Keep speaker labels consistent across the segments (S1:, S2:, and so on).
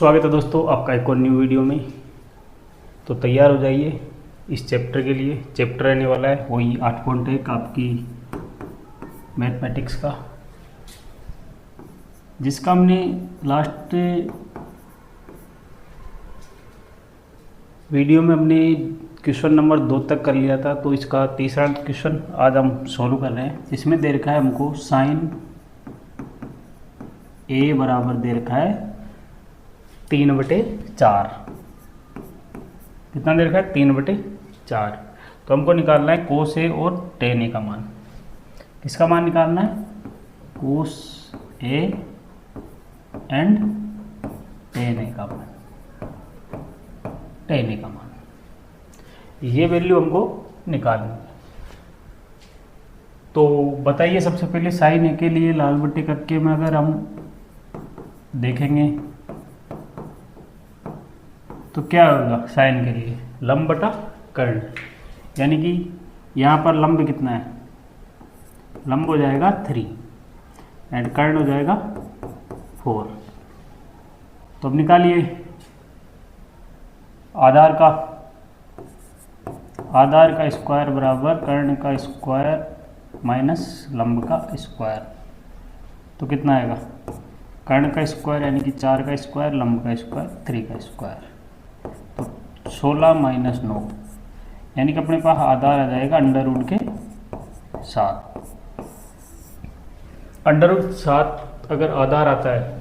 S1: स्वागत है दोस्तों आपका एक और न्यू वीडियो में। तो तैयार हो जाइए इस चैप्टर के लिए। चैप्टर रहने वाला है वही 8.1 आपकी मैथमेटिक्स का, जिसका हमने लास्ट वीडियो में हमने क्वेश्चन नंबर 2 तक कर लिया था। तो इसका तीसरा क्वेश्चन आज हम सॉल्व कर रहे हैं। इसमें दे रखा है हमको साइन ए बराबर दे रखा है 3/4। कितना दे रखा है? 3/4। तो हमको निकालना है कोस ए और टेन ए का मान। किसका मान निकालना है? कोस ए एंड टेन ए का मान। टेन ए का मान ये वैल्यू हमको निकालनी है। तो बताइए सबसे पहले साइन ए के लिए लाल बट्टे करके में अगर हम देखेंगे तो क्या होगा? साइन के लिए लंब बटा कर्ण, यानी कि यहाँ पर लंब कितना है? लंब हो जाएगा 3 एंड कर्ण हो जाएगा 4। तो अब निकालिए आधार का स्क्वायर बराबर कर्ण का स्क्वायर माइनस लंब का स्क्वायर। तो कितना आएगा? कर्ण का स्क्वायर यानी कि 4 का स्क्वायर, लंब का स्क्वायर 3 का स्क्वायर। तो 16 माइनस 9 यानी कि अपने पास आधार आ जाएगा √7। √7 अगर आधार आता है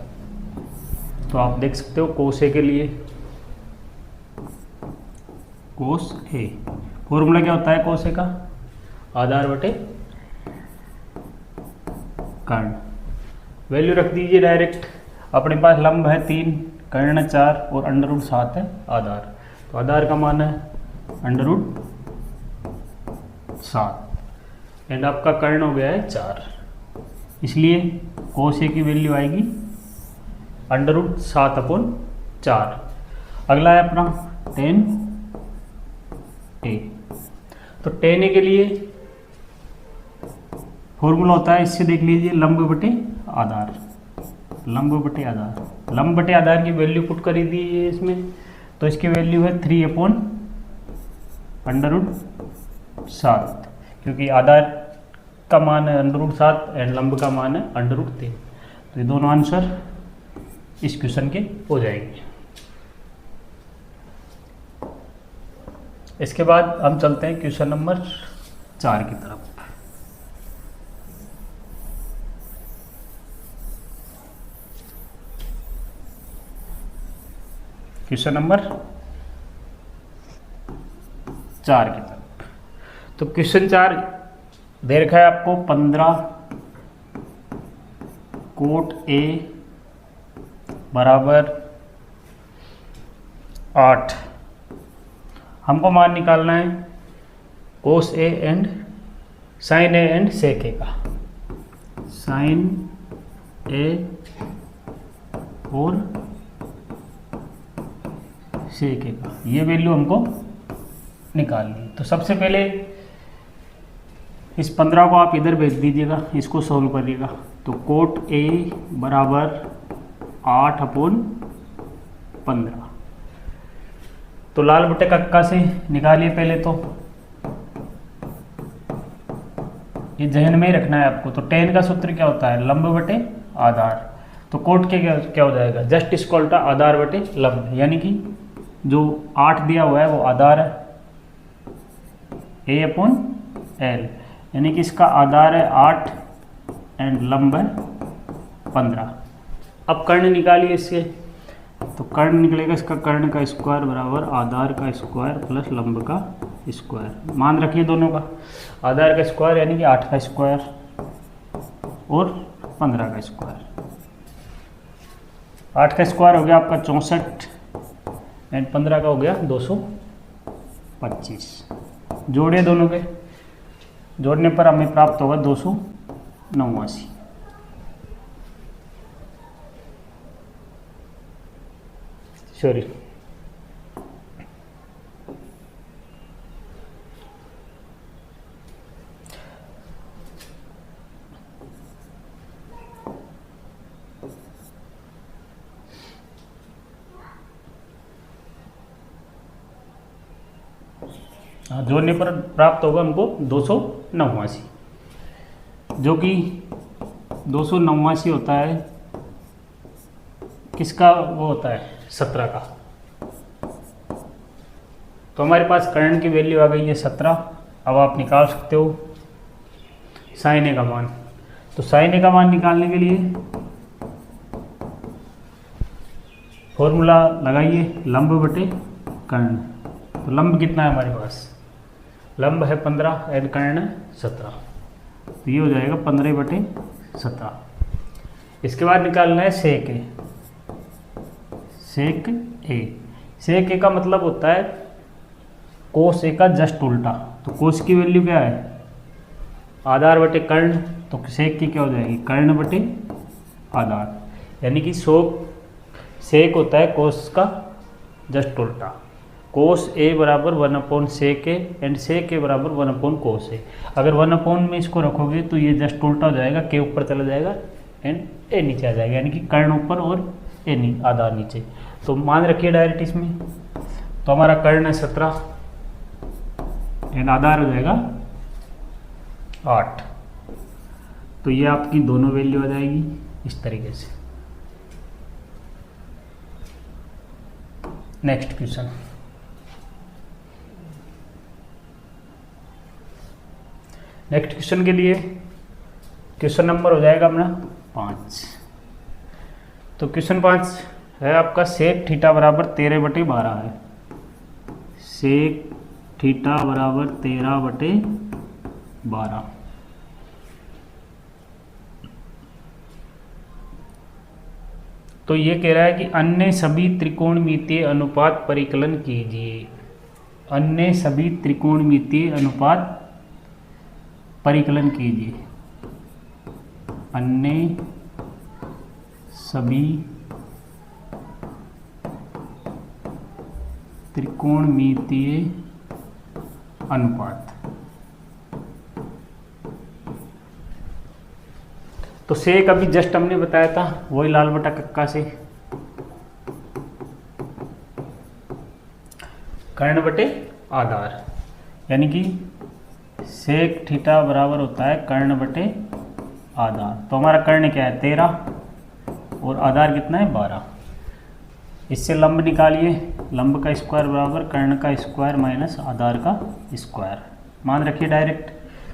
S1: तो आप देख सकते हो कोस ए के लिए, कोस ए फॉर्मूला क्या होता है कोस ए का? आधार बटे कर्ण। वैल्यू रख दीजिए डायरेक्ट। अपने पास लंब है 3, कर्ण 4 और √7 है आधार। तो आधार का मान है √7 एंड आपका कर्ण हो गया है 4। इसलिए कोस ए की वैल्यू आएगी √7/4। अगला है अपना टेन ए। तो टेन ए के लिए फॉर्मूला होता है, इससे देख लीजिए, लंब बटे आधार। लंब बटे आधार, लंब बटे आधार की वैल्यू पुट कर दीजिए इसमें। तो इसकी वैल्यू है 3/√7, क्योंकि आधार का मान है √7 एंड लंब का मान है √3। तो ये दोनों आंसर इस क्वेश्चन के हो जाएंगे। इसके बाद हम चलते हैं क्वेश्चन नंबर 4 की तरफ। क्वेश्चन नंबर 4 की तरफ। तो क्वेश्चन 4 दे रखा है आपको 15 कोट ए बराबर 8। हमको मान निकालना है cos A and sine A and sec A का। साइन ए और सेक ए का ये वैल्यू हमको निकालनी है। तो सबसे पहले इस 15 को आप इधर भेज दीजिएगा, इसको सॉल्व करिएगा। तो कोट ए बराबर 8/15। तो लाल बटे कक्का से निकालिए पहले। तो ये जहन में ही रखना है आपको। तो टेन का सूत्र क्या होता है? लंब बटे आधार। तो कोट के क्या हो जाएगा? जस्ट इक्वल टू आधार बटे लंब, यानी कि जो 8 दिया हुआ है वो आधार है A/L, यानी कि इसका आधार है 8 एंड लंब है 15। अब कर्ण निकालिए इससे। तो कर्ण निकलेगा इसका, कर्ण का स्क्वायर बराबर आधार का स्क्वायर प्लस लंब का स्क्वायर। मान रखिए दोनों का। आधार का स्क्वायर यानी कि 8 का स्क्वायर और 15 का स्क्वायर। 8 का स्क्वायर हो गया आपका 64 एंड 15 का हो गया 225। जोड़िए दोनों के, जोड़ने पर हमें प्राप्त होगा 289। सॉरी, जोड़ने पर प्राप्त होगा हमको 289, जो कि 289 होता है किसका, वो होता है 17 का। तो हमारे पास कर्ण की वैल्यू आ गई है 17। अब आप निकाल सकते हो साइन ए का मान। तो साइन ए का मान निकालने के लिए फॉर्मूला लगाइए, लंब बटे कर्ण। तो लंब कितना है हमारे पास, लंब है 15 और कर्ण 17, तो ये हो जाएगा 15 बटे 17। इसके बाद निकालना है सेक ए। सेक ए, सेक ए का मतलब होता है कोस ए का जस्ट उल्टा। तो कोस की वैल्यू क्या है, आधार बटे कर्ण, तो सेक की क्या हो जाएगी, कर्ण बटे आधार, यानी कि सेक होता है कोस का जस्ट उल्टा। कोस ए बराबर 1 सेक ए एंड सेक ए बराबर 1 कोस ए। अगर 1 में इसको रखोगे तो ये जस्ट उल्टा हो जाएगा, के ऊपर चला जाएगा एंड ए नीचे आ जाएगा, यानी कि कर्ण ऊपर और ए आधार नीचे। तो मान रखिए डायरेक्ट इसमें, तो हमारा कर्ण है 17 एंड आधार हो जाएगा 8। तो ये आपकी दोनों वैल्यू आ जाएगी इस तरीके से। नेक्स्ट क्वेश्चन, नेक्स्ट क्वेश्चन के लिए क्वेश्चन नंबर हो जाएगा अपना 5। तो क्वेश्चन 5 है आपका, सेक थीटा बराबर 13 बटे 12 है। सेक थीटा बराबर 13 बटे 12। तो ये कह रहा है कि अन्य सभी त्रिकोणमितीय अनुपात परिकलन कीजिए। अन्य सभी त्रिकोणमितीय अनुपात परिकलन कीजिए। अन्य सभी त्रिकोणमितीय अनुपात। तो सेक अभी जस्ट हमने बताया था, वही लाल बटा कक्का से, कर्ण बटे आधार, यानी कि सेक थीटा बराबर होता है कर्ण बटे आधार। तो हमारा कर्ण क्या है 13 और आधार कितना है 12। इससे लंब निकालिए, लंब का स्क्वायर बराबर कर्ण का स्क्वायर माइनस आधार का स्क्वायर। मान रखिए डायरेक्ट,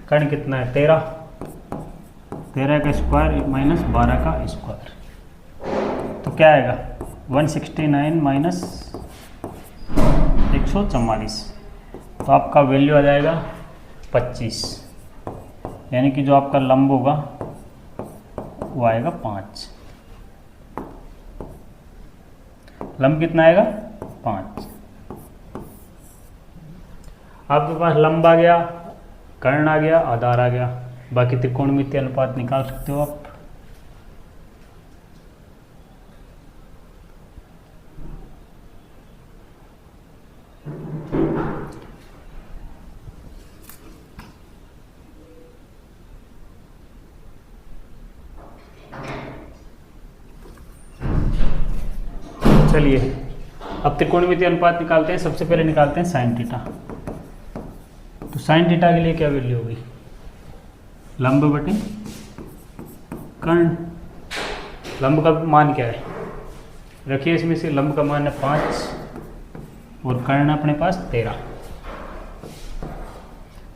S1: कर्ण कितना है 13 का स्क्वायर माइनस 12 का स्क्वायर, तो क्या आएगा 169 माइनस 144। तो आपका वैल्यू आ जाएगा 25, यानी कि जो आपका लंब होगा वो आएगा 5। लंब कितना आएगा 5। आपके पास लंब आ गया, कर्ण आ गया, आधार आ गया, बाकी त्रिकोणमितीय अनुपात निकाल सकते हो आप। चलिए अब त्रिकोणमितीय अनुपात निकालते हैं। सबसे पहले निकालते हैं साइन थीटा। तो साइन थीटा के लिए क्या वैल्यू होगी, लंब बटे कर्ण। लंब का मान क्या है, रखिए इसमें से लंब का मान है 5 और कर्ण अपने पास 13।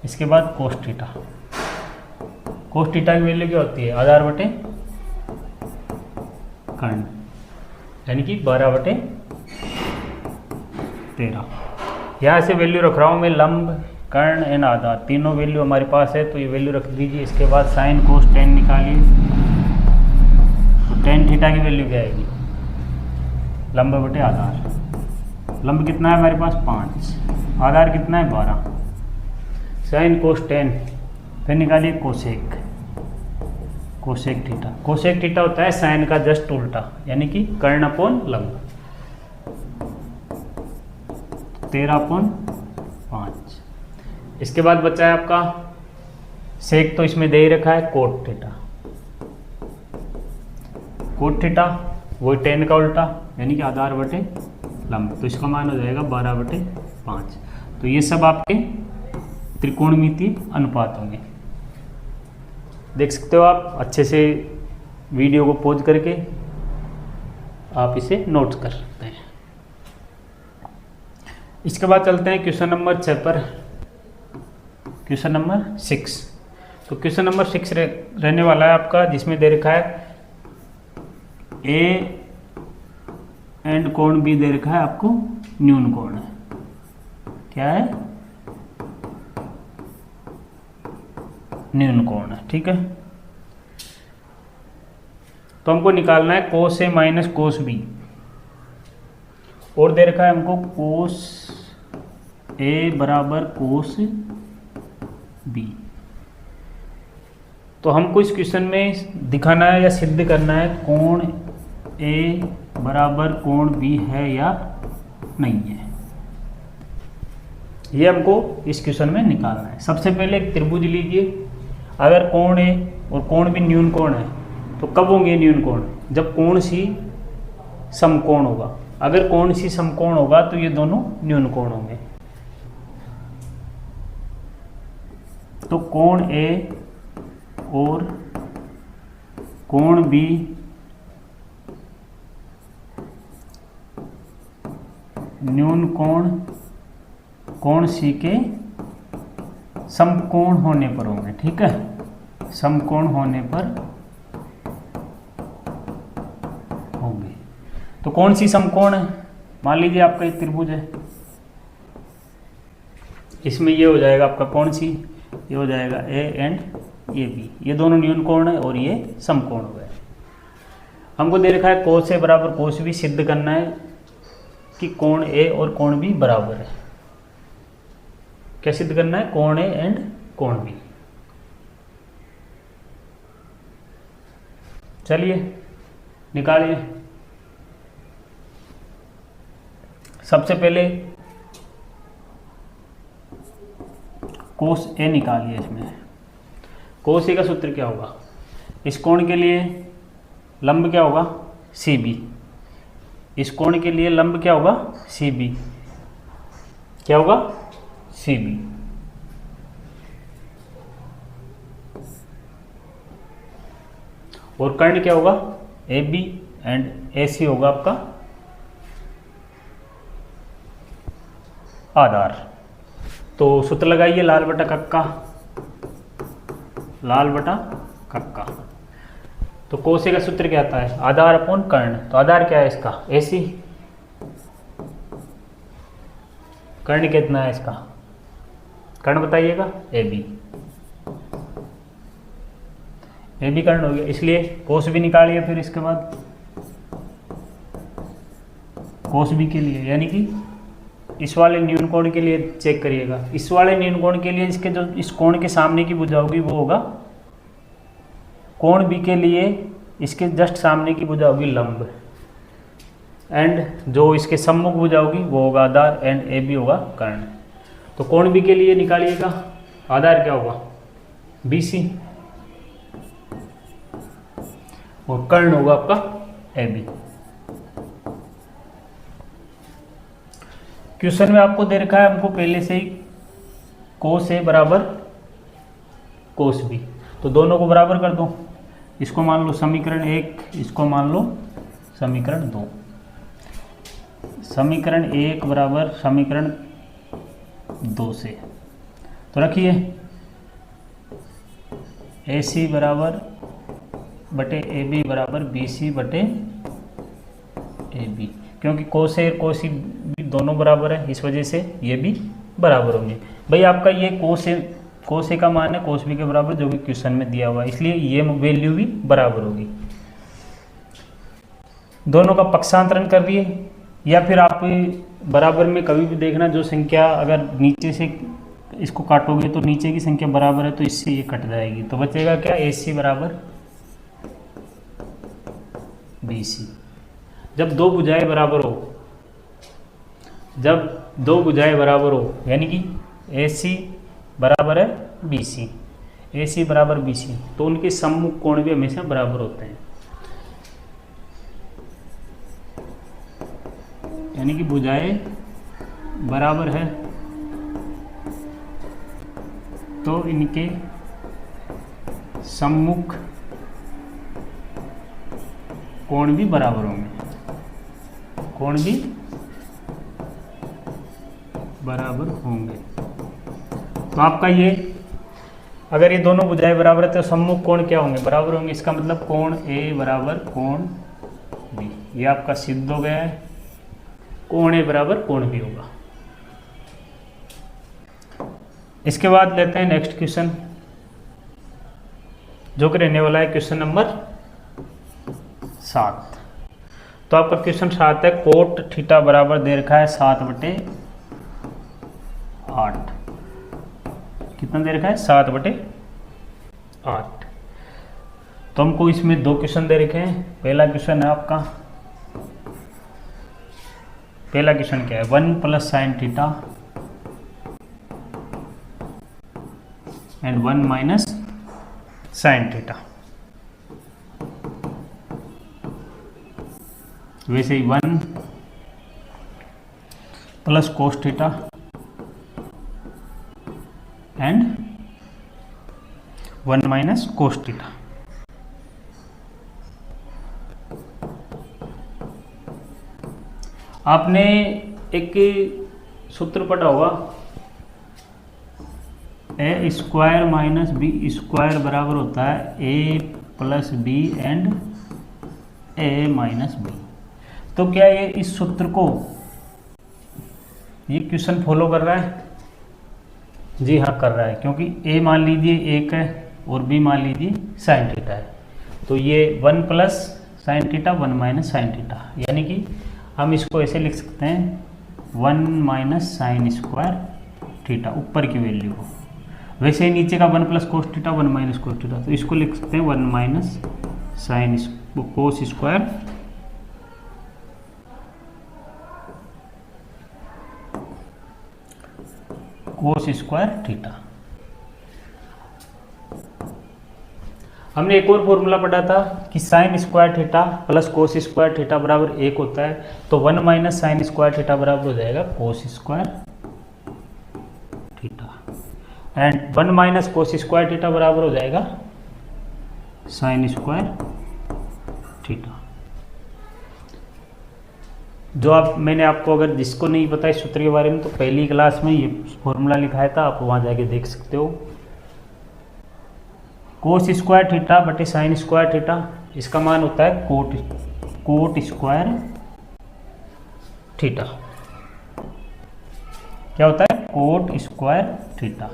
S1: इसके बाद कोस थीटा। कोस थीटा की वैल्यू क्या होती है, आधार बटे कर्ण, यानी कि 12 बटे 13। यहाँ से वैल्यू रख रहा हूँ मैं, लंब कर्ण एंड आधार तीनों वैल्यू हमारे पास है, तो ये वैल्यू रख दीजिए। इसके बाद साइन कोस टेन निकालिए, तो टेन थीटा की वैल्यू क्या आएगी, लंब बटे आधार। लंब कितना है हमारे पास 5, आधार कितना है 12। साइन कोस टेन, फिर निकालिए cosec. Cosec theta, cosec theta होता है साइन का जस्ट उल्टा, यानी कि कर्ण अपॉन लंब। 13/5। इसके बाद बचा है आपका सेक, तो इसमें दे ही रखा है कोट थीटा। कोट थीटा वही टेन का उल्टा, यानी कि आधार बटे लंब, तो इसका मान हो जाएगा 12/5। तो ये सब आपके त्रिकोणमितीय अनुपात होंगे। देख सकते हो आप, अच्छे से वीडियो को पॉज करके आप इसे नोट कर सकते हैं। इसके बाद चलते हैं क्वेश्चन नंबर 6 पर। क्वेश्चन नंबर 6, तो क्वेश्चन नंबर 6 रहने वाला है आपका, जिसमें दे रखा है ए एंड कोण बी दे रखा है आपको न्यून कोण है। क्या है? न्यून कोण है। ठीक है, तो हमको निकालना है कोस ए माइनस कोस बी, और दे रखा है हमको कोस ए बराबर कोस बी। तो हमको इस क्वेश्चन में दिखाना है या सिद्ध करना है कोण ए बराबर कोण बी है या नहीं है, ये हमको इस क्वेश्चन में निकालना है। सबसे पहले एक त्रिभुज लीजिए। अगर कोण ए और कोण बी न्यून कोण है तो कब होंगे न्यून कोण? जब कोण सी समकोण होगा। अगर कोण सी समकोण होगा तो ये दोनों न्यून कोण होंगे। तो कोण ए और कोण बी न्यून कोण सी के समकोण होने पर होंगे। ठीक है, समकोण होने पर होंगे। तो कौन सी समकोण है? मान लीजिए आपका एक त्रिभुज है, इसमें ये हो जाएगा आपका कौन सी, ये हो जाएगा ए एंड ए बी, ये दोनों न्यून कोण है और ये समकोण हो गए। हमको दे रखा है कोस ए बराबर कोस बी, सिद्ध करना है कि कोण ए और कोण बी बराबर है। क्या सिद्ध करना है? कोण ए एंड कोण बी। चलिए निकालिए। सबसे पहले कोस ए निकालिए। इसमें कोस ए का सूत्र क्या होगा? इस कोण के लिए लंब क्या होगा? C B. इस कोण के लिए लंब क्या होगा? C B. क्या होगा? C B. और कर्ण क्या होगा? ए बी एंड ए सी होगा आपका आधार। तो सूत्र लगाइए, लाल बटा कक्का, लाल बटा कक्का। तो कोसे का सूत्र क्या आता है? आधार अपॉन कर्ण। तो आधार क्या है इसका? ए सी। कर्ण कितना है इसका? कर्ण बताइएगा। A B. ए बी कर्ण हो गया, इसलिए कोस भी निकालिए। फिर इसके बाद कोस बी के लिए, यानी कि इस वाले न्यून कोण के लिए चेक करिएगा। इस वाले न्यून कोण के लिए इसके जो इस कोण के सामने की भुजा होगी वो होगा कोण बी के लिए इसके जस्ट सामने की भुजा होगी लंब, एंड जो इसके सम्मुख भुजा होगी वो होगा आधार, एंड ए बी होगा कर्ण। तो कोण बी के लिए निकालिएगा, आधार क्या होगा? बी सी, और कर्ण होगा आपका ए बी। क्वेश्चन में आपको दे रखा है हमको पहले से ही कोस ए बराबर कोस बी, तो दोनों को बराबर कर दो। इसको मान लो समीकरण 1, इसको मान लो समीकरण 2। समीकरण 1 बराबर समीकरण 2 से, तो रखिए ए सी बराबर बटे ए बी बराबर बी सी बटे ए बी, क्योंकि कोस ए और कोस सी दोनों बराबर है, इस वजह से ये भी बराबर होंगे। भाई आपका ये कोस ए का मान है कोस बी के बराबर, जो कि क्वेश्चन में दिया हुआ है, इसलिए ये वैल्यू भी बराबर होगी। दोनों का पक्षांतरण कर दिए, या फिर आप बराबर में कभी भी देखना, जो संख्या अगर नीचे से इसको काटोगे तो नीचे की संख्या बराबर है तो इससे ये कट जाएगी, तो बचेगा क्या? ए सी बराबर बी सी। जब दो भुजाएं बराबर हो, जब दो भुजाएं बराबर हो, यानी कि ए सी बराबर है बी सी, ए सी बराबर बी सी, तो उनके सम्मुख कोण भी हमेशा बराबर होते हैं, यानी कि भुजाएं बराबर है तो इनके सम्मुख कोण भी बराबर होंगे, कोण भी बराबर होंगे। तो आपका ये अगर ये दोनों भुजाएं बराबर है तो सम्मुख कोण क्या होंगे, बराबर होंगे। इसका मतलब कोण ए बराबर कोण बी, ये आपका सिद्ध हो गया है। कोण ए बराबर कोण बी होगा। इसके बाद लेते हैं नेक्स्ट क्वेश्चन, जो कि रहने वाला है क्वेश्चन नंबर 7। तो आपका क्वेश्चन 7 है, कोट थीटा बराबर दे रखा है 7/8। कितना दे रखा है, 7/8। तो हमको इसमें दो क्वेश्चन दे रखे हैं। पहला क्वेश्चन है आपका, पहला क्वेश्चन क्या है, 1 + sin theta and 1 - sin theta. वैसे ही 1 + cos theta and 1 - cos theta. आपने एक सूत्र पढ़ा होगा, a² - b² बराबर होता है a + b and a - b। तो क्या ये इस सूत्र को, ये क्वेश्चन फॉलो कर रहा है? जी हाँ, कर रहा है, क्योंकि a मान लीजिए 1 है और b मान लीजिए sin थीटा है। तो ये 1 + sin थीटा 1 - sin थीटा, यानी कि हम इसको ऐसे लिख सकते हैं 1 - sin² थीटा, ऊपर की वैल्यू को। वैसे ही नीचे का 1 + cos थीटा 1 - cos थीटा, तो इसको लिख सकते हैं 1 - sin cos² थीटा। हमने एक और फॉर्मूला पढ़ा था कि sin² थीटा + cos² थीटा बराबर 1 होता है। तो 1 - sin² थीटा बराबर हो जाएगा cos² theta and 1 - cos² theta बराबर हो जाएगा sin² थीटा। जो मैंने आपको, अगर जिसको नहीं पता इस सूत्र के बारे में, तो पहली क्लास में ये फॉर्मूला लिखाया था, आप वहाँ जाके देख सकते हो। cos² थीटा बटे sin² थीटा, इसका मान होता है कोट² थीटा। क्या होता है, कोट² थीटा।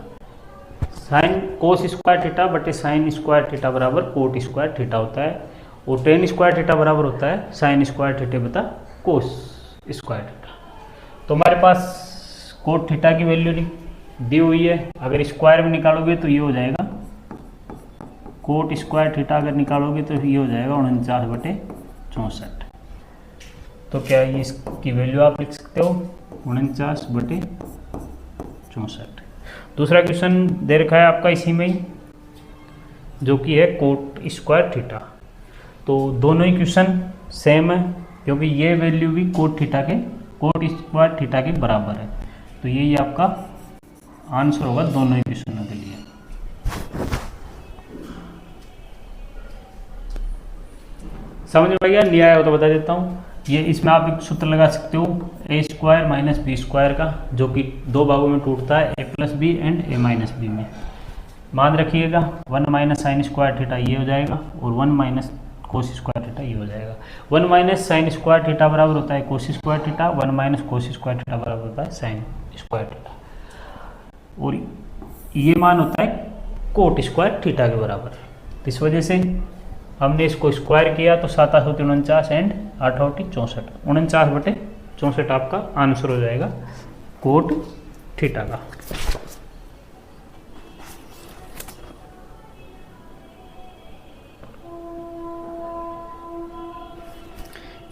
S1: cos² थीटा बटे sin² थीटा बराबर कोट² थीटा होता है, और tan² थीटा बराबर होता है sin² थीटा बटा cos² थीटा। तो हमारे पास कोट थीटा की वैल्यू दी हुई है, अगर स्क्वायर में निकालोगे तो ये हो जाएगा कोट² थीटा, अगर निकालोगे तो ये हो जाएगा 49/64। तो क्या ये इसकी वैल्यू आप लिख सकते हो 49/64। दूसरा क्वेश्चन दे रखा है आपका इसी में ही, जो कि है कोट² थीटा। तो दोनों ही क्वेश्चन सेम है, क्योंकि ये वैल्यू भी कोट² थीटा के बराबर है। तो ये आपका आंसर होगा दोनों ही क्वेश्चनों के लिए। समझ में आ गया? नहीं आया हो तो बता देता हूँ। ये इसमें आप एक सूत्र लगा सकते हो a² - b² का, जो कि दो भागों में टूटता है, a + b and a - b में। मान रखिएगा 1 - sin² थीटा ये हो जाएगा, और 1 - cos² थीटा ये हो जाएगा। 1 - sin² थीटा बराबर होता है cos² थीटा, 1 - cos² थीटा बराबर होता है sin² थीटा, और ये मान होता है कोट² थीटा के बराबर। तो इस वजह से हमने इसको स्क्वायर किया तो 7 × 49 एंड 8 × 64, 49/64 आपका आंसर हो जाएगा कोट थीटा का।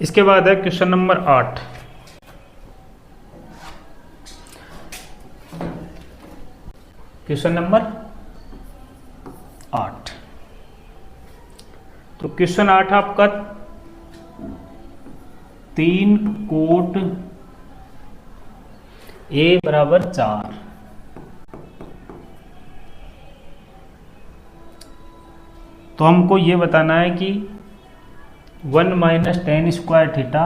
S1: इसके बाद है क्वेश्चन नंबर 8। Question number 8। तो क्वेश्चन 8 आपका 3 कोट a = 4 तो हमको ये बताना है कि 1 minus ten square theta,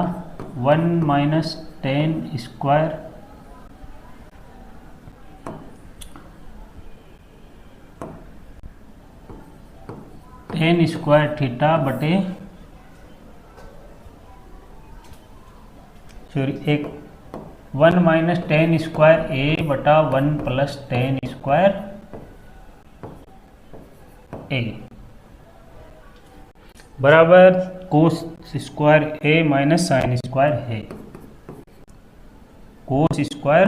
S1: 1 minus ten square ten square theta बटे सॉरी एक 1 माइनस टेन स्क्वायर ए बटा 1 प्लस टेन स्क्वायर ए बराबर कोस स्क्वायर ए माइनस साइन स्क्वायर है। कोस स्क्वायर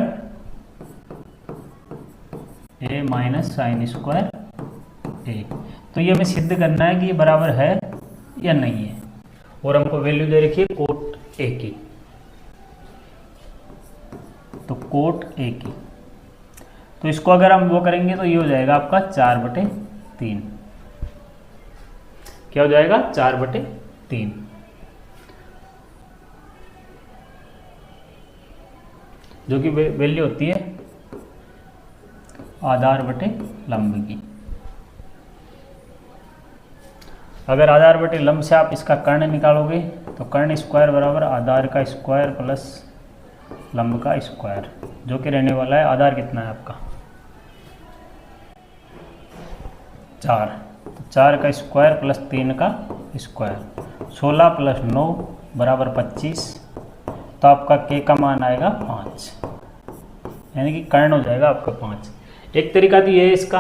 S1: ए माइनस साइन स्क्वायर ए। तो ये हमें सिद्ध करना है कि ये बराबर है या नहीं है, और हमको वैल्यू दे रखी है कोट ए की। तो कोट ए की, तो इसको अगर हम वो करेंगे तो ये हो जाएगा आपका 4/3। क्या हो जाएगा? 4/3, जो कि वैल्यू होती है आधार बटे लंब की। अगर आधार बटे लंब से आप इसका कर्ण निकालोगे तो कर्ण स्क्वायर बराबर आधार का स्क्वायर प्लस लंब का स्क्वायर, जो कि रहने वाला है आधार कितना है आपका 4, तो 4 का स्क्वायर प्लस 3 का स्क्वायर, 16 प्लस 9 बराबर 25। तो आपका के का मान आएगा 5, यानी कि कर्ण हो जाएगा आपका 5। एक तरीका तो ये है इसका,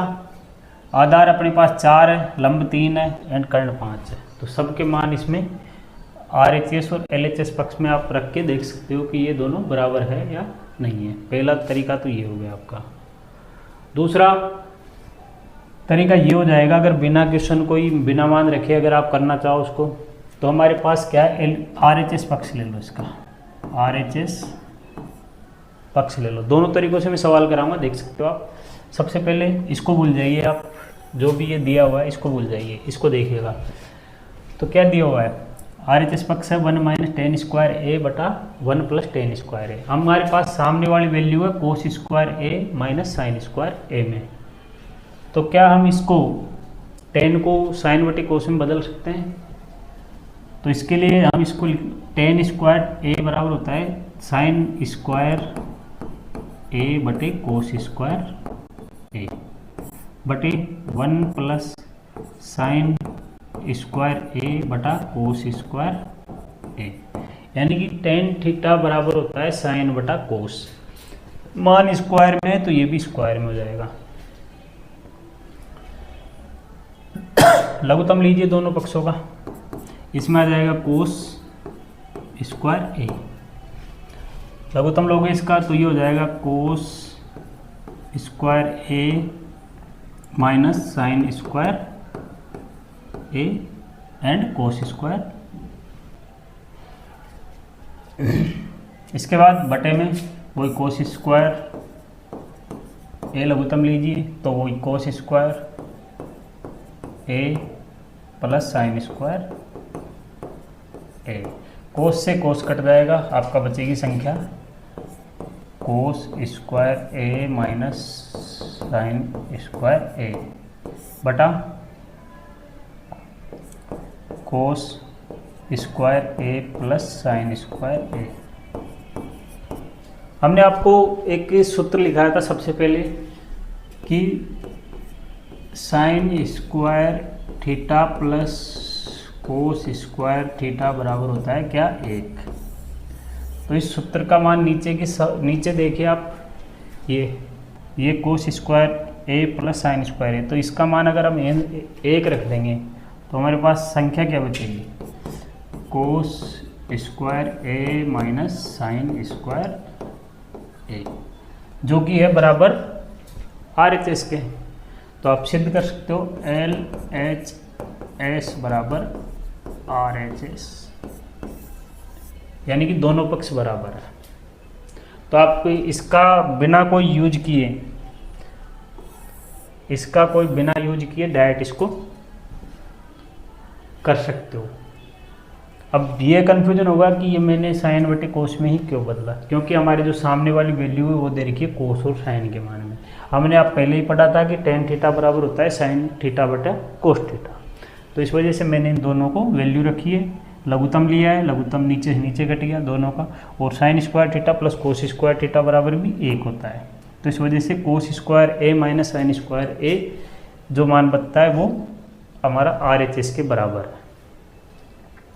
S1: आधार अपने पास 4 है, लंब 3 है एंड कर्ण 5 है, तो सबके मान इसमें RHS और LHS पक्ष में आप रख के देख सकते हो कि ये दोनों बराबर है या नहीं है। पहला तरीका तो ये हो गया आपका। दूसरा तरीका ये हो जाएगा, अगर बिना क्वेश्चन कोई बिना मान रखे अगर आप करना चाहो उसको, तो हमारे पास क्या है RHS पक्ष ले लो, इसका RHS पक्ष ले लो। दोनों तरीकों से मैं सवाल कराऊंगा, देख सकते हो आप। सबसे पहले इसको भूल जाइए आप, जो भी ये दिया हुआ है इसको भूल जाइए, इसको देखिएगा। तो क्या दिया हुआ है? RHS पक्ष है 1 माइनस टेन स्क्वायर ए बटा 1 प्लस टेन स्क्वायर ए। हमारे पास सामने वाली वैल्यू है कोस स्क्वायर ए माइनस साइन स्क्वायर ए में। तो क्या हम इसको 10 को साइन बटे कोस में बदल सकते हैं? तो इसके लिए हम इसको 10 स्क्वायर ए बराबर होता है साइन स्क्वायर ए बटे कोस स्क्वायर ए बटे 1 प्लस साइन स्क्वायर ए बटा कोस स्क्वायर ए, यानी कि टेन थीटा बराबर होता है साइन बटा कोस। मान स्क्वायर में है तो ये भी स्क्वायर में हो जाएगा। लघुत्तम लीजिए दोनों पक्षों का, इसमें आ जाएगा कोस स्क्वायर ए। लघुत्तम लोगे इसका तो ये हो जाएगा cos square A minus sine square A and cos square. इसके बाद बटे में वही कोस स्क्वायर ए लघुत्तम लीजिए तो वही कोस स्क्वायर ए प्लस साइन स्क्वायर ए। कोस से कोस कट जाएगा, आपका बचेगी संख्या कोस स्क्वायर ए माइनस साइन स्क्वायर ए बटा कोस स्क्वायर ए प्लस साइन स्क्वायर ए। हमने आपको एक सूत्र लिखाया था सबसे पहले कि sine square theta plus cos square theta बराबर होता है क्या 1। तो इस सूत्र का मान नीचे देखिए आप, ये कोस स्क्वायर ए प्लस साइन स्क्वायर है, तो इसका मान अगर हम 1 रख देंगे तो हमारे पास संख्या क्या बचेगी कोस स्क्वायर ए माइनस साइन स्क्वायर ए, जो कि है बराबर RHS के। तो आप सिद्ध कर सकते हो LHS बराबर RHS, यानी कि दोनों पक्ष बराबर है। तो आप इसका बिना कोई यूज किए डायरेक्ट इसको कर सकते हो। अब ये कन्फ्यूजन होगा कि ये मैंने साइन बटे कोस में ही क्यों बदला, क्योंकि हमारे जो सामने वाली वैल्यू है वो दे रखी है कोस और साइन के मान में। हमने आप पहले ही पढ़ा था कि टेन थीटा बराबर होता है साइन थीटा बटा कोस थीटा। तो तो इस वजह से मैंने इन दोनों को वैल्यू रखी है, लघुत्तम लिया है, लघुत्तम नीचे से नीचे कट गया दोनों का, और sine square theta plus cos square theta बराबर भी 1 होता है। तो इस वजह से कोस स्क्वायर ए माइनस साइन स्क्वायर ए जो मान बनता है वो हमारा RHS के बराबर है।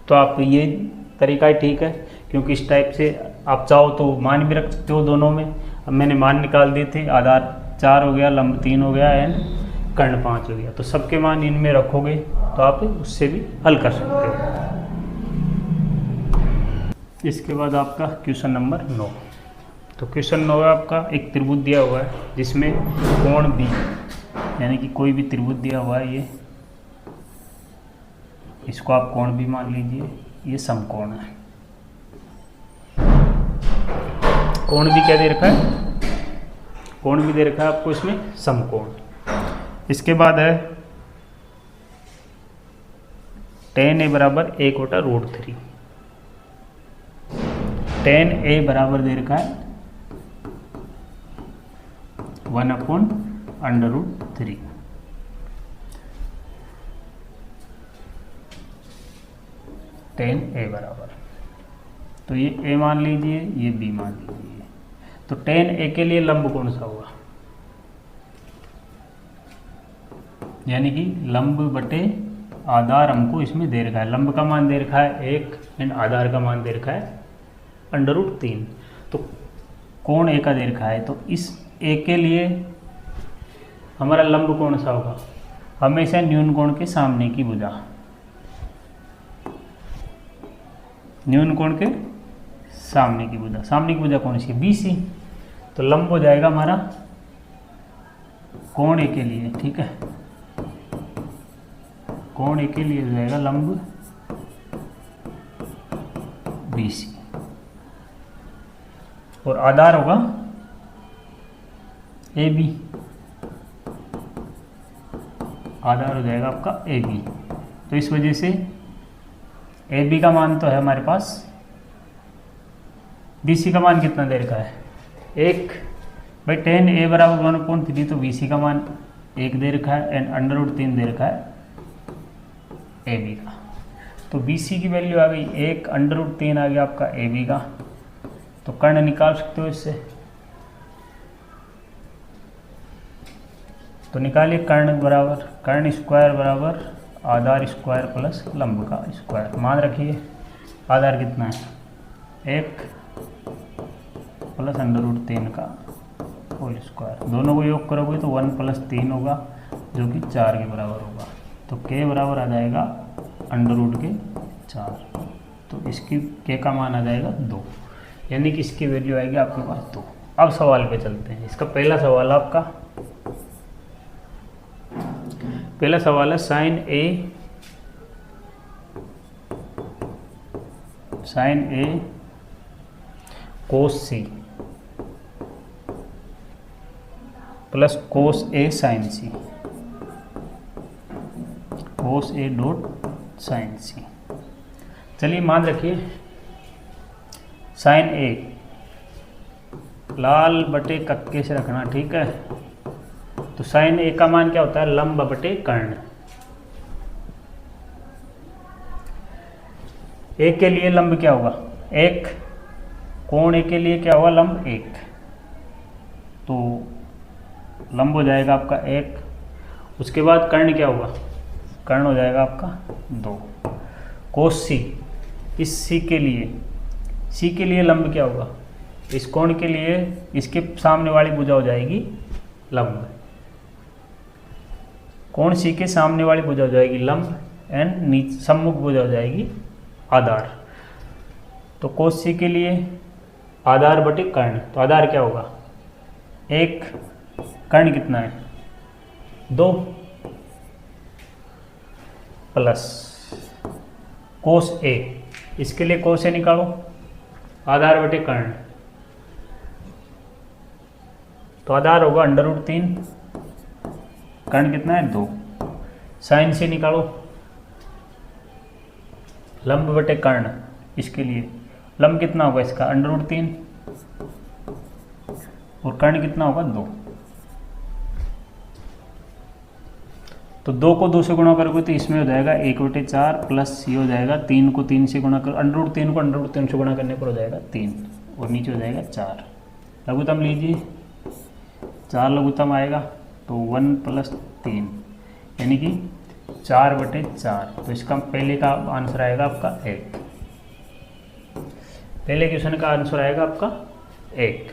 S1: तो आप ये तरीका ही ठीक है, क्योंकि इस टाइप से आप चाहो तो मान भी रख सकते हो दोनों में। अब मैंने मान निकाल दिए थे, आधार 4 हो गया, लंब 3 हो गया एंड कर्ण 5 हो गया, तो सबके मान इनमें रखोगे तो आप उससे भी हल कर सकते हो। इसके बाद आपका क्वेश्चन नंबर 9। तो क्वेश्चन 9 है आपका, एक त्रिभुज दिया हुआ है जिसमें कोण बी, यानी कि कोई भी त्रिभुज दिया हुआ है, ये इसको आप कोण भी मान लीजिए, ये समकोण है। कोण भी क्या दे रखा है, कोण भी दे रखा है आपको इसमें समकोण। इसके बाद है tan a बराबर 1/√3। tan a बराबर दे रखा है 1/√3। tan a बराबर, तो ये a मान लीजिए, ये b मान लीजिए। तो tan a के लिए लंब कौन सा होगा, यानी कि लंब बटे आधार हमको इसमें दे रखा है। लंब का मान दे रखा है 1 एंड आधार का मान दे रखा है √3। तो कोण a का दे रखा है, तो इस a के लिए हमारा लंब कौन सा होगा, हमेशा न्यून कोण के सामने की भुजा, न्यून कोण के सामने की भुजा, सामने की भुजा कौन सी है, BC। तो लंब हो जाएगा हमारा कोण a के लिए, ठीक है, कोण a के लिए हो जाएगा लंब BC, और आधार होगा AB, आधार हो जाएगा आपका AB। तो इस वजह से AB का मान तो है हमारे पास, BC का मान कितना दे रखा है 1 भाई tan a बराबर 1/3, तो BC का मान 1 दे रखा है एंड √3 दे रखा है AB का। तो BC की वैल्यू आ गई 1, √3 आ गया आपका AB का। तो कर्ण निकाल सकते हो इससे, तो निकालिए कर्ण बराबर, कर्ण स्क्वायर बराबर आधार स्क्वायर प्लस लंब का स्क्वायर। मान रखिए आधार कितना है 1 प्लस √3 का होल स्क्वायर, दोनों को योग करोगे तो 1 + 3 होगा जो कि 4 के बराबर होगा। तो k बराबर आ जाएगा √4, तो इसकी k का मान आ जाएगा 2, यानी कि इसकी वैल्यू आएगी आपके पास 2। अब सवाल पे चलते हैं। इसका पहला सवाल आपका, पहला सवाल है sin a cos c plus cos a sin c, cos a dot sin c। चलिए मान रखिए sin a लाल बटे कक्के से रखना, ठीक है। तो sin a का मान क्या होता है, लंब बटे कर्ण। a के लिए लंब क्या होगा 1, कोण a के लिए क्या होगा लंब 1, तो लंब हो जाएगा आपका 1। उसके बाद कर्ण क्या होगा, कर्ण हो जाएगा आपका 2। कोस c, इस c के लिए लंब क्या होगा, इस कोण के लिए इसके सामने वाली भुजा हो जाएगी लंब, कोण c के सामने वाली भुजा हो जाएगी लंब एंड नीचे सम्मुख भुजा हो जाएगी आधार। तो कोस c के लिए आधार बटे कर्ण, तो आधार क्या होगा 1, कर्ण कितना है 2 प्लस कोस a, इसके लिए कोस a निकालो आधार बटे कर्ण, तो आधार होगा √3, कर्ण कितना है 2। साइन से निकालो लंब बटे कर्ण, इसके लिए लंब कितना होगा इसका √3 और कर्ण कितना होगा 2। तो 2 को 2 से गुणा करोगे तो इसमें हो जाएगा 1/4 प्लस ये हो जाएगा 3 को 3 से गुणा करो, √3 को √3 से गुणा करने पर हो जाएगा 3 और नीचे हो जाएगा 4। लघुत्तम लीजिए, 4 लघुत्तम आएगा तो 1 + 3 यानी कि 4/4। तो इसका पहले का आंसर आएगा आपका 1। पहले क्वेश्चन का आंसर आएगा आपका 1।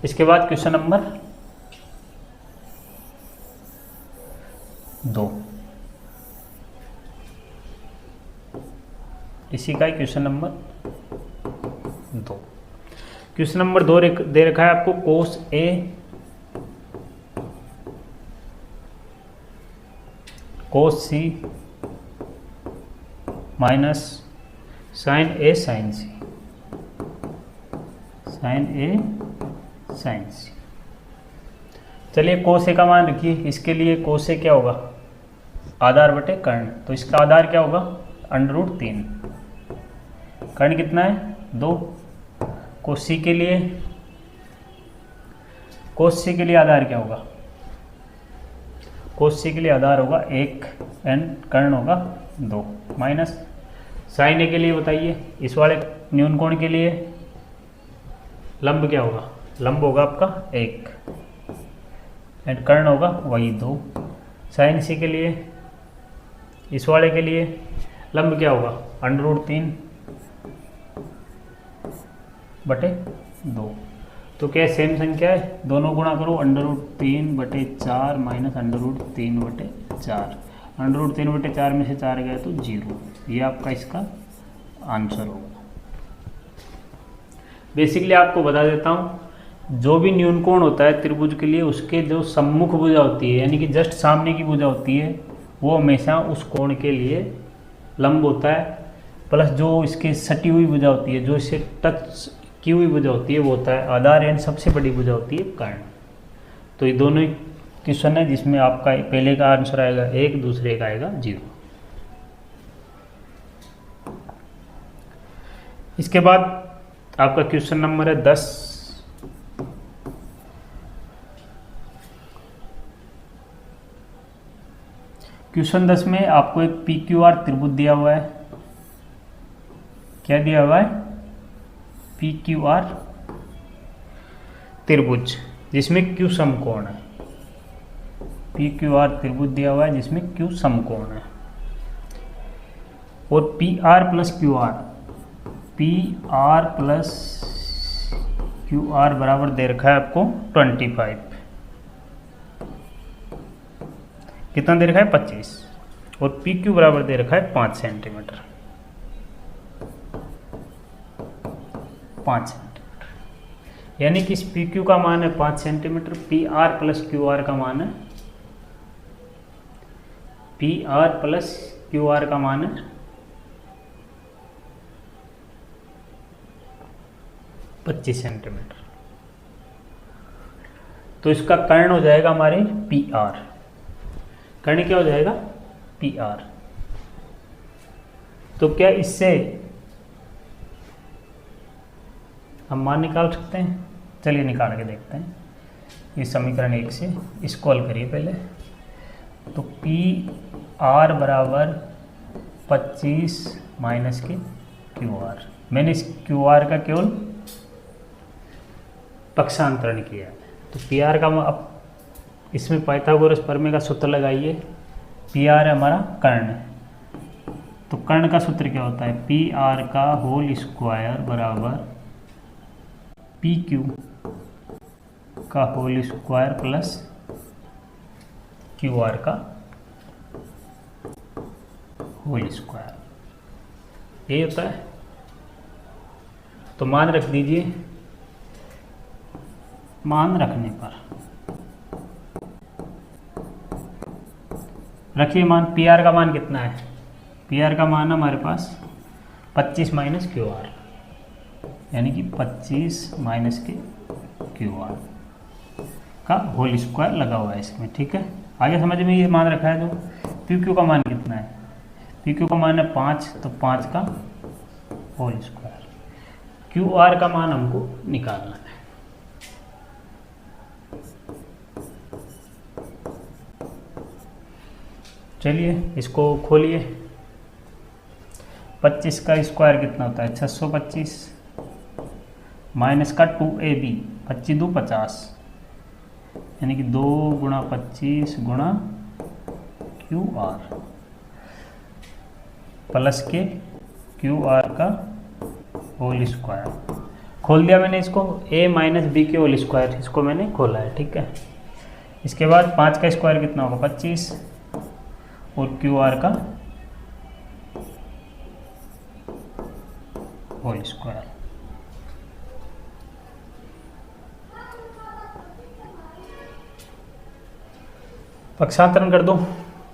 S1: इसके बाद क्वेश्चन नंबर 2, इसी का ही क्वेश्चन नंबर 2। क्वेश्चन नंबर 2 दे रखा है आपको cos A cos C minus sin A sin C, sin A sin C। चलिए cos A का मान रखिए, इसके लिए cos A क्या होगा, आधार बटे कर्ण, तो इसका आधार क्या होगा √3। कर्ण कितना है 2। cos C के लिए आधार क्या होगा, cos C के लिए आधार होगा 1 एंड कर्ण होगा 2 माइनस sin A के लिए बताइए, इस वाले न्यून कोण के लिए लंब क्या होगा, लंब होगा आपका 1 एंड कर्ण होगा वही 2। sin C के लिए, इस वाले के लिए लंब क्या होगा √3 बटे 2। तो क्या सेम संख्या है, दोनों गुणा करो, √3/4 माइनस √3/4। √3/4 में से 4 गए तो 0। ये आपका इसका आंसर होगा। बेसिकली आपको बता देता हूँ, जो भी न्यून कोण होता है त्रिभुज के लिए, उसके जो सम्मुख भुजा होती है यानी कि जस्ट सामने की भुजा होती है, वो हमेशा उस कोण के लिए लंब होता है, प्लस जो इसके सटी हुई भुजा होती है, जो इससे टच की हुई भुजा होती है, वो होता है आधार एंड सबसे बड़ी भुजा होती है कर्ण। तो ये दोनों ही क्वेश्चन है जिसमें आपका पहले का आंसर आएगा 1, दूसरे का आएगा 0। इसके बाद आपका क्वेश्चन नंबर है 10। क्वेश्चन 10 में आपको एक PQR त्रिभुज दिया हुआ है। क्या दिया हुआ है, PQR त्रिभुज जिसमें Q समकोण है। PQR त्रिभुज दिया हुआ है जिसमें Q समकोण है और PR प्लस QR बराबर दे रखा है आपको 25। कितना दे रखा है 25 और PQ बराबर दे रखा है 5 सेंटीमीटर। 5 सेंटीमीटर यानी कि इस PQ का मान है 5 सेंटीमीटर, PR प्लस QR का मान है, PR प्लस QR का मान है 25 सेंटीमीटर। तो इसका कर्ण हो जाएगा हमारे PR। कर्ण क्या हो जाएगा PR। तो क्या इससे हम मान निकाल सकते हैं, चलिए निकाल के देखते हैं। ये समीकरण 1 से इसको हल करिए पहले। तो PR बराबर 25 माइनस के QR। मैंने इस QR का केवल पक्षांतरण किया है। तो PR का अब इसमें पाइथागोरस प्रमेय का सूत्र लगाइए। PR है हमारा कर्ण, तो कर्ण का सूत्र क्या होता है, PR का होल स्क्वायर बराबर PQ का होल स्क्वायर प्लस QR का होल स्क्वायर, यही होता है। तो मान रख दीजिए। मान रखने पर रखिए मान, PR का मान कितना है, PR का मान हमारे पास 25 माइनस QR यानी कि 25 माइनस के QR का होल स्क्वायर लगा हुआ है इसमें, ठीक है। आगे समझ में ये मान रखा है। जो PQ का मान कितना है, PQ का मान है 5, तो 5 का होल स्क्वायर। QR का मान हमको निकालना है। चलिए इसको खोलिए। 25 का स्क्वायर कितना होता है 625 माइनस का 2ab 25 दो 50 यानी कि 2 गुणा 25 गुणा QR प्लस के QR का होल स्क्वायर। खोल दिया मैंने इसको, a माइनस बी के होल स्क्वायर इसको मैंने खोला है, ठीक है। इसके बाद 5 का स्क्वायर कितना होगा 25 और QR का होल स्क्वायर। पक्षांतरण कर दो,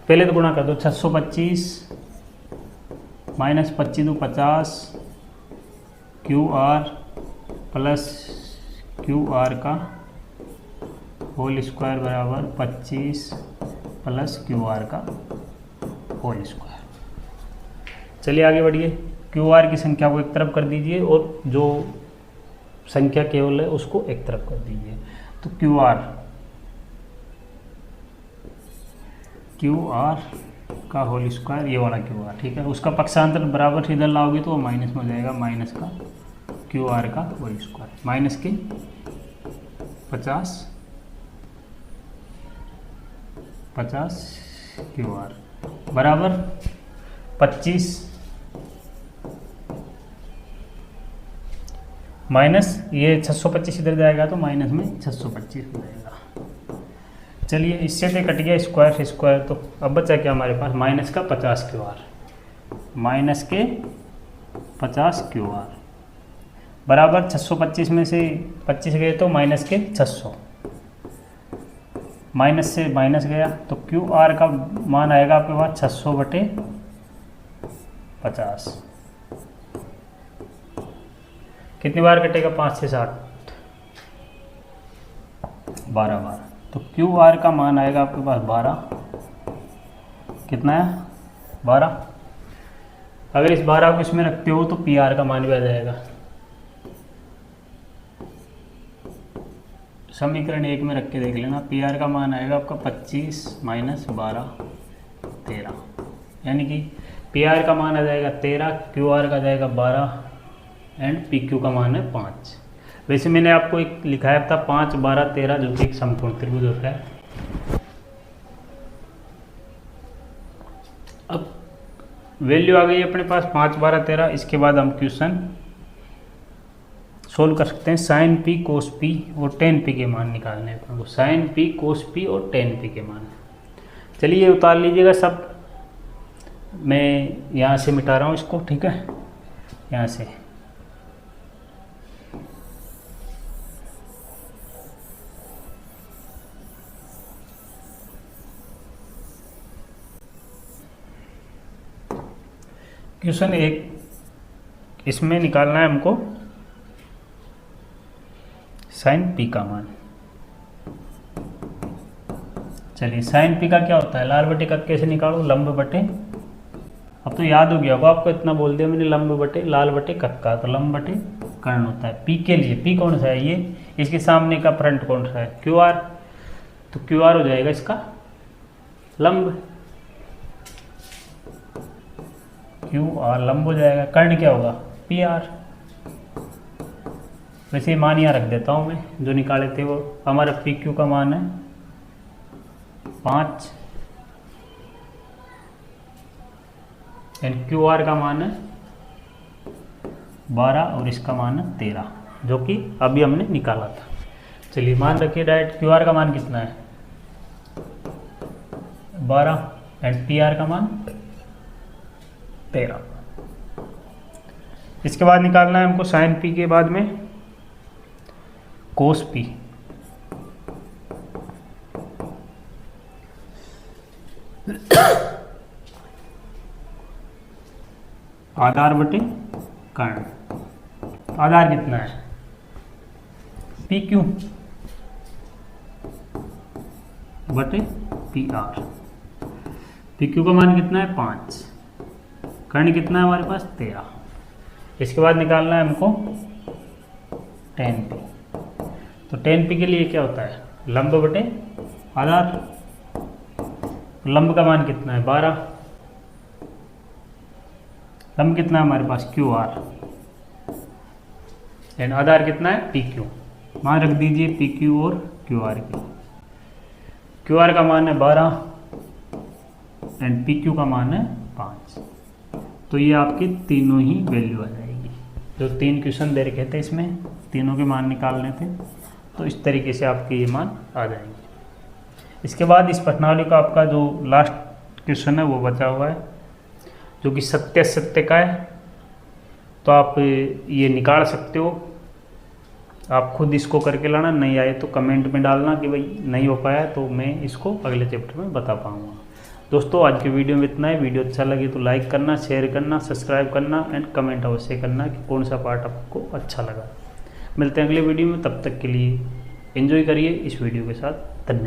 S1: पहले तो गुणा कर दो 625 माइनस 25 दो 50 QR प्लस QR का होल स्क्वायर बराबर 25 प्लस QR का होल स्क्वायर। चलिए आगे बढ़िए। QR की संख्या को एक तरफ कर दीजिए और जो संख्या केवल है उसको एक तरफ कर दीजिए। तो QR का होल स्क्वायर, ये वाला QR, ठीक है। उसका पक्षांतर बराबर से इधर लाओगे तो वो माइनस में हो जाएगा, माइनस का QR का होल स्क्वायर माइनस के 50 QR बराबर 25 माइनस ये 625 इधर जाएगा तो माइनस में 625 हो जाएगा। चलिए इससे तो कट गया स्क्वायर से स्क्वायर, तो अब बचा क्या हमारे पास माइनस का 50 QR माइनस के 50 QR बराबर 625 में से 25 गए तो माइनस के 600, माइनस से माइनस गया तो QR का मान आएगा आपके पास 600 बटे 50। कितनी बार कटेगा 5 से 60 12 बार, तो QR का मान आएगा आपके पास 12। कितना है 12। अगर इस 12 को इसमें रखते हो तो PR का मान भी आ जाएगा। समीकरण 1 में रख के देख लेना, PR का मान आएगा आपका 25 माइनस 12 13, यानी कि PR का मान आ जाएगा 13, QR का जाएगा 12 एंड PQ का मान है 5। वैसे मैंने आपको एक लिखाया था 5 12 13 जो कि एक समकोण त्रिभुज होता है। अब वैल्यू आ गई अपने पास 5 12 13। इसके बाद हम क्वेश्चन सोल्व कर सकते हैं। साइन P कोस P और टेन P के मान निकालने हैं। साइन P कोस P और टेन P के मान। चलिए उतार लीजिएगा सब, मैं यहाँ से मिटा रहा हूँ इसको, ठीक है। यहाँ से क्वेश्चन 1, इसमें निकालना है हमको साइन P का मान। चलिए साइन P का क्या होता है, लाल बटे कट कैसे निकालो, लंब बटे, अब तो याद हो गया होगा आपको, इतना बोल दिया मैंने, लंब बटे लाल बटे कट का, तो लंब बटे कर्ण होता है। P के लिए P कौन सा है, ये इसके सामने का फ्रंट कौन सा है QR, तो QR हो जाएगा इसका लंब, QR लंब हो जाएगा। कर्ण क्या होगा PR। वैसे मान यहाँ रख देता हूँ मैं, जो निकाले थे वो हमारा PQ का मान है 5 एंड QR का मान है 12 और इसका मान है 13, जो कि अभी हमने निकाला था। चलिए मान रखिए डायरेक्ट, QR का मान कितना है 12 एंड PR का मान 13। इसके बाद निकालना है हमको साइन P के बाद में कोस P। आधार बटे कर्ण, आधार कितना है PQ बटे PR। PQ का मान कितना है 5, कर्ण कितना है हमारे पास 13। इसके बाद निकालना है हमको टेन P। तो टेन P के लिए क्या होता है लंब बटे आधार, लंब का मान कितना है 12, लंब कितना है हमारे पास क्यू आर, एंड आधार कितना है पी क्यू। मान रख दीजिए पी क्यू और क्यू आर की। क्यू आर का मान है 12 एंड पी क्यू का मान है 5। तो ये आपकी तीनों ही वैल्यू आ जाएगी। जो 3 क्वेश्चन दे रखे थे इसमें तीनों के मान निकालने थे, तो इस तरीके से आपके ये मान आ जाएंगे। इसके बाद इस प्रश्नावली का आपका जो लास्ट क्वेश्चन है वो बचा हुआ है, जो कि सत्य असत्य का है। तो आप ये निकाल सकते हो, आप खुद इसको करके लाना, नहीं आए तो कमेंट में डालना कि भाई नहीं हो पाया, तो मैं इसको अगले चैप्टर में बता पाऊँगा। दोस्तों आज के वीडियो में इतना है। वीडियो अच्छा लगे तो लाइक करना, शेयर करना, सब्सक्राइब करना एंड कमेंट अवश्य करना कि कौन सा पार्ट आपको अच्छा लगा। मिलते हैं अगले वीडियो में, तब तक के लिए एंजॉय करिए इस वीडियो के साथ। धन्यवाद।